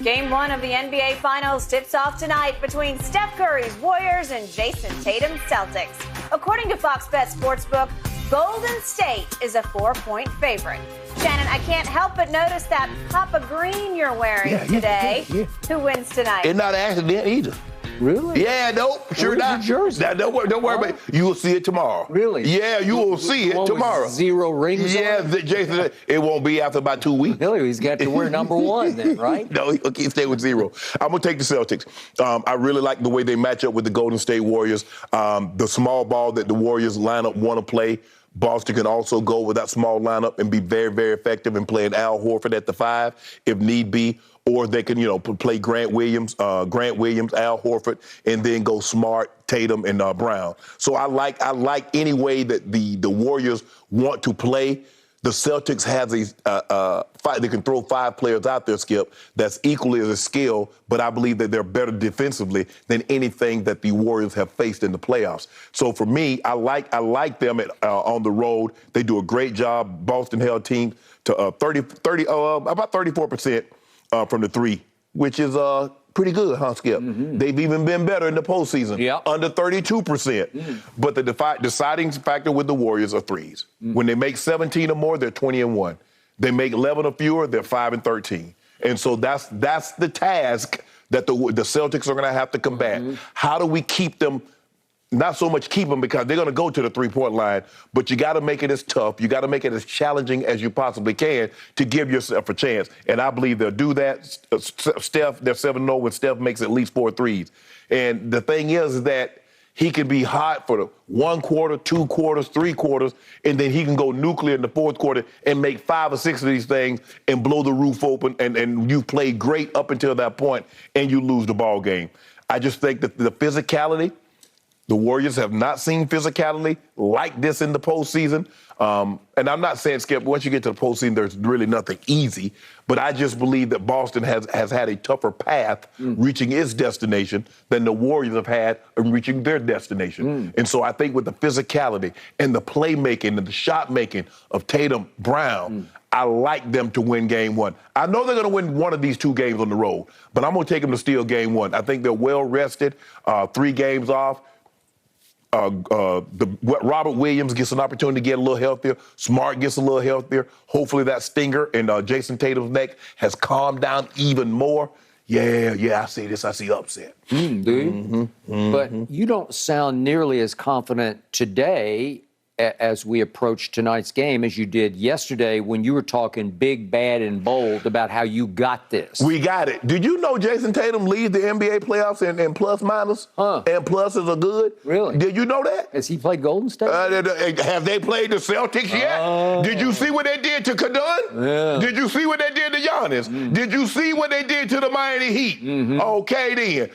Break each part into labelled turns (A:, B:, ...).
A: Game 1 of the NBA Finals tips off tonight between Steph Curry's Warriors and Jason Tatum's Celtics. According to Fox Bet Sportsbook, Golden State is a 4-point favorite. Shannon, I can't help but notice that Papa Green you're wearing today. Yeah. Who wins tonight?
B: It's not an accident either.
C: Really?
B: Yeah, nope, sure not.
C: Jersey?
B: Now, don't worry about it. You will see it tomorrow.
C: Really?
B: Yeah, you will see it tomorrow.
C: With 0 rings
B: yeah,
C: on it?
B: Jason, it won't be after about 2 weeks.
C: Really? He's got to wear number 1 then, right?
B: No, he'll stay with 0. I'm going to take the Celtics. I really like the way they match up with the Golden State Warriors. The small ball that the Warriors lineup want to play, Boston can also go with that small lineup and be very, very effective in playing Al Horford at the 5 if need be. Or they can, play Grant Williams, Al Horford, and then go Smart, Tatum, and Brown. So I like any way that the Warriors want to play. The Celtics has they can throw 5 players out there, Skip, that's equally as a skill, but I believe that they're better defensively than anything that the Warriors have faced in the playoffs. So for me, I like them on the road. They do a great job. Boston held team to about 34%. From the 3, which is pretty good, huh, Skip? Mm-hmm. They've even been better in the postseason, under 32%. Mm-hmm. But the deciding factor with the Warriors are 3s. Mm-hmm. When they make 17 or more, they're 20-1. They make 11 or fewer, they're 5-13. And so that's the task that the Celtics are going to have to combat. Mm-hmm. How do we keep them? Not so much keep them because they're going to go to the 3-point line, but you got to make it as tough. You got to make it as challenging as you possibly can to give yourself a chance. And I believe they'll do that. Steph, they're 7-0 when Steph makes at least 4 threes. And the thing is that he can be hot for the 1 quarter, 2 quarters, 3 quarters, and then he can go nuclear in the 4th quarter and make 5 or 6 of these things and blow the roof open. And you've played great up until that point, and you lose the ball game. I just think that the physicality. The Warriors have not seen physicality like this in the postseason. And I'm not saying, Skip, once you get to the postseason, there's really nothing easy. But I just believe that Boston has had a tougher path reaching its destination than the Warriors have had in reaching their destination. And so I think with the physicality and the playmaking and the shot making of Tatum, Brown, I like them to win Game 1. I know they're going to win one of these 2 games on the road, but I'm going to take them to steal Game 1. I think they're well rested, 3 games off. Robert Williams gets an opportunity to get a little healthier. Smart gets a little healthier. Hopefully that stinger in Jason Tatum's neck has calmed down even more. Yeah, I see this. I see upset.
C: Do you? Mm-hmm. But you don't sound nearly as confident today as we approach tonight's game as you did yesterday when you were talking big, bad, and bold about how you got this.
B: We got it. Did you know Jason Tatum leads the NBA playoffs in plus minus? And pluses are good?
C: Really?
B: Did you know that?
C: Has he played Golden State?
B: Have they played the Celtics yet? Did you see what they did to Kadun?
C: Yeah.
B: Did you see what they did to Giannis? Did you see what they did to the Miami Heat? Okay, then.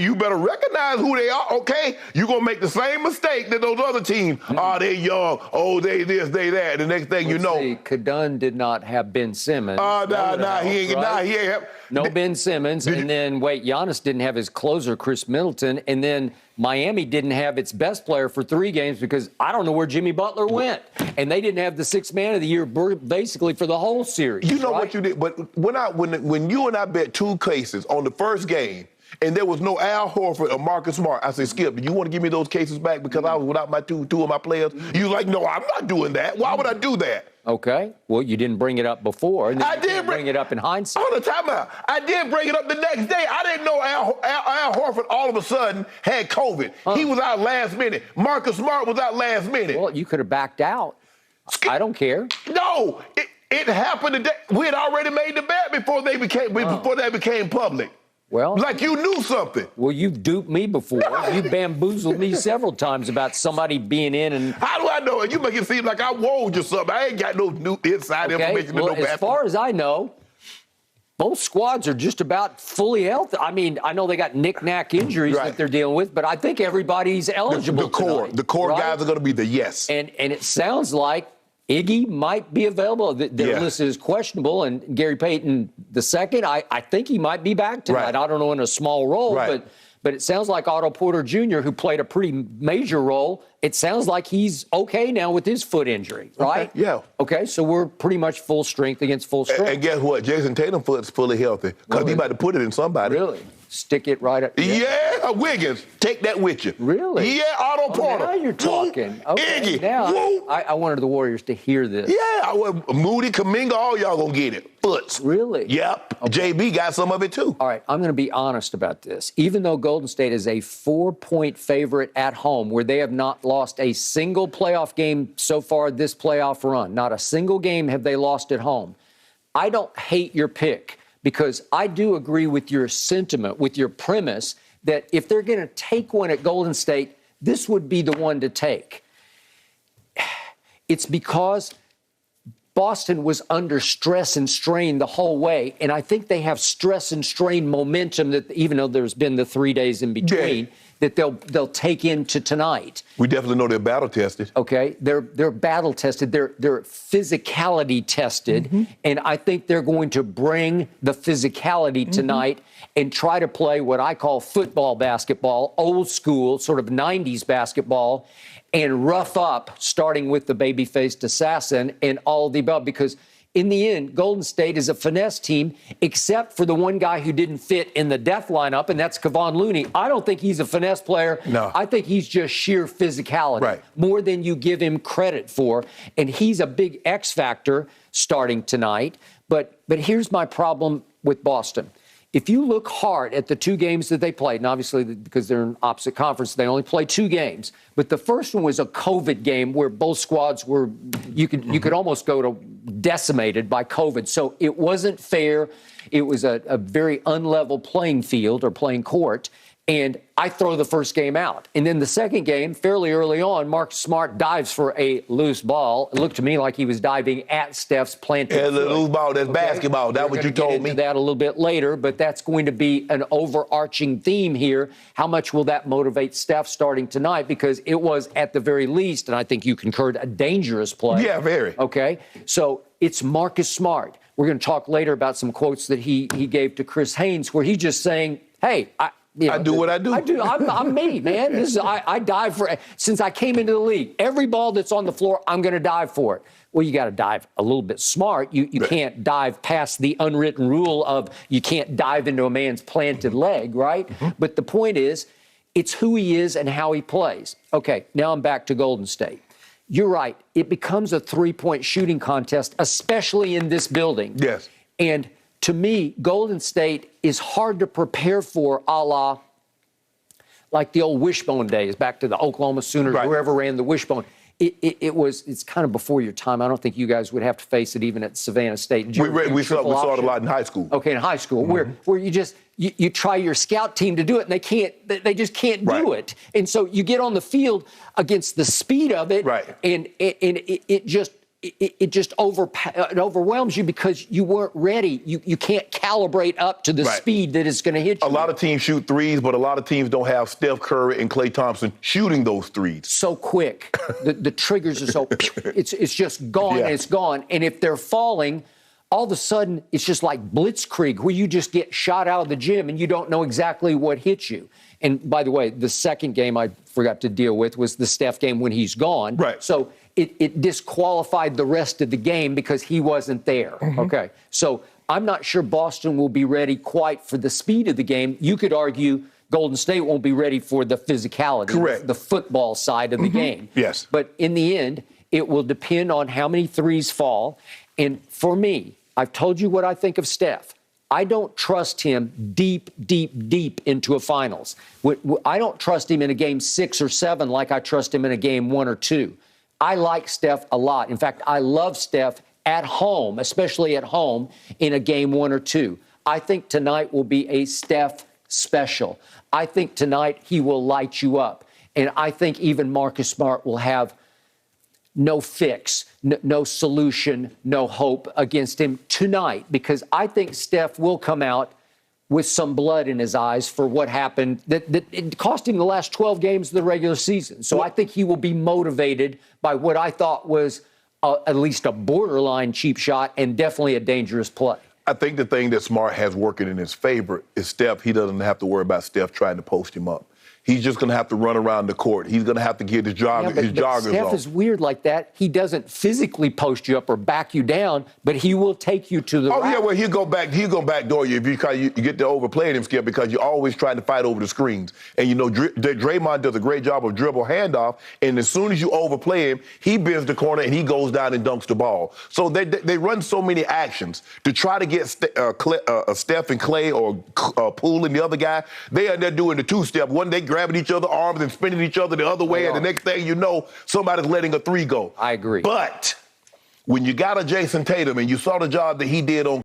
B: You better recognize who they are, okay? You're going to make the same mistake that those other teams. They young. They this, they that. The next thing you know.
C: Kadun did not have Ben Simmons.
B: He ain't.
C: No Ben Simmons. And then, Giannis didn't have his closer, Chris Middleton. And then Miami didn't have its best player for 3 games because I don't know where Jimmy Butler went. And they didn't have the 6th man of the year basically for the whole series.
B: You know what you did? But when you and I bet 2 cases on the first game, and there was no Al Horford or Marcus Smart, I said, Skip, do you want to give me those cases back because I was without my two of my players? You was like, no, I'm not doing that. Why would I do that?
C: Okay. Well, you didn't bring it up before. And
B: I did
C: bring it up in hindsight.
B: Hold on, time out. I did bring it up the next day. I didn't know Al Horford all of a sudden had COVID. He was out last minute. Marcus Smart was out last minute.
C: Well, you could have backed out. I don't care.
B: No, it happened today. We had already made the bet before they became public.
C: Well,
B: like you knew something.
C: Well, you've duped me before. You bamboozled me several times about somebody being in and...
B: How do I know it? You make it seem like I wove you something. I ain't got no new inside information.
C: Well, as far as I know, both squads are just about fully healthy. I mean, I know they got knick-knack injuries that they're dealing with, but I think everybody's eligible
B: The core guys are going to be the yes.
C: And it sounds like Iggy might be available. Their list is questionable, and Gary Payton II, I think he might be back tonight. I don't know in a small role, But it sounds like Otto Porter Jr., who played a pretty major role, it sounds like he's okay now with his foot injury, right?
B: Okay, yeah.
C: Okay, so we're pretty much full strength against full strength.
B: And guess what? Jason Tatum's foot's fully healthy because he about to put it in somebody.
C: Really? Stick it right up.
B: Yeah, Wiggins, take that with you.
C: Really?
B: Yeah, Otto Porter.
C: Now you're talking. Okay,
B: Iggy.
C: now
B: Woo.
C: I wanted the Warriors to hear this.
B: Yeah, Moody, Kuminga, all y'all gonna get it. Foots.
C: Really?
B: Yep.
C: Okay.
B: JB got some of it too.
C: All right, I'm going to be honest about this. Even though Golden State is a 4-point favorite at home, where they have not lost a single playoff game so far this playoff run, not a single game have they lost at home, I don't hate your pick because I do agree with your sentiment, with your premise that if they're going to take one at Golden State, this would be the one to take. It's because Boston was under stress and strain the whole way, and I think they have stress and strain momentum that, even though there's been the 3 days in between, that they'll take into tonight.
B: We definitely know they're battle tested.
C: Okay, they're battle tested. They're physicality tested, and I think they're going to bring the physicality tonight and try to play what I call football basketball, old school, sort of 90s basketball, and rough up, starting with the baby-faced assassin and all of the above, because in the end, Golden State is a finesse team, except for the one guy who didn't fit in the death lineup, and that's Kevon Looney. I don't think he's a finesse player.
B: No.
C: I think he's just sheer physicality,
B: right,
C: more than you give him credit for, and he's a big X factor starting tonight. But here's my problem with Boston. If you look hard at the 2 games that they played, and obviously because they're in opposite conference, they only played 2 games. But the first one was a COVID game where both squads were, you could almost go to decimated by COVID. So it wasn't fair. It was a very unlevel playing field or playing court. And I throw the first game out. And then the second game, fairly early on, Marcus Smart dives for a loose ball. It looked to me like he was diving at Steph's planted foot.
B: Yeah, the loose ball, that's basketball. That's what you told me.
C: We're going to get into that a little bit later, but that's going to be an overarching theme here. How much will that motivate Steph starting tonight? Because it was, at the very least, and I think you concurred, a dangerous play.
B: Yeah, very.
C: Okay? So it's Marcus Smart. We're going to talk later about some quotes that he gave to Chris Haynes, where he's just saying, hey, I do what I do. I'm me, man. I dive for it. Since I came into the league, every ball that's on the floor, I'm going to dive for it. Well, you got to dive a little bit smart. You can't dive past the unwritten rule of you can't dive into a man's planted leg, right? But the point is, it's who he is and how he plays. Okay, now I'm back to Golden State. You're right. It becomes a 3-point shooting contest, especially in this building.
B: Yes.
C: And to me, Golden State is hard to prepare for, a la like the old wishbone days, back to the Oklahoma Sooners, whoever ran the wishbone. It's kind of before your time. I don't think you guys would have to face it even at Savannah State.
B: We saw it a lot in high school.
C: Okay, in high school, where you try your scout team to do it, and they just can't do it. And so you get on the field against the speed of it, and it just overwhelms you because you weren't ready. You can't calibrate up to the speed that is going to hit you.
B: A lot of teams shoot threes, but a lot of teams don't have Steph Curry and Klay Thompson shooting those threes.
C: So quick. the triggers are so, it's just gone, and it's gone. And if they're falling, all of a sudden, it's just like blitzkrieg, where you just get shot out of the gym and you don't know exactly what hit you. And by the way, the second game I forgot to deal with was the Steph game when he's gone. So it disqualified the rest of the game because he wasn't there. Okay. So I'm not sure Boston will be ready quite for the speed of the game. You could argue Golden State won't be ready for the physicality, the football side of the game.
B: Yes.
C: But in the end, it will depend on how many threes fall. And for me, I've told you what I think of Steph. I don't trust him deep into a finals. I don't trust him in a game 6 or 7 like I trust him in a game 1 or 2. I like Steph a lot. In fact, I love Steph at home, especially at home, in a game 1 or 2. I think tonight will be a Steph special. I think tonight he will light you up. And I think even Marcus Smart will have no fix, no solution, no hope against him tonight, because I think Steph will come out with some blood in his eyes for what happened that it cost him the last 12 games of the regular season. So I think he will be motivated by what I thought was at least a borderline cheap shot and definitely a dangerous play.
B: I think the thing that Smart has working in his favor is Steph. He doesn't have to worry about Steph trying to post him up. He's just going to have to run around the court. He's going to have to get his joggers
C: Steph
B: on.
C: is weird like that. He doesn't physically post you up or back you down, but he will take you to the rack.
B: Yeah, well, he'll go backdoor you if you get to overplaying him, Skip, because you're always trying to fight over the screens. And, you know, Draymond does a great job of dribble handoff, and as soon as you overplay him, he bends the corner and he goes down and dunks the ball. So they run so many actions to try to get Steph and Clay or Poole and the other guy. They're doing the two-step. One, they grabbing each other's arms and spinning each other the other way, and the next thing you know, somebody's letting a three go.
C: I agree.
B: But when you got a Jason Tatum and you saw the job that he did on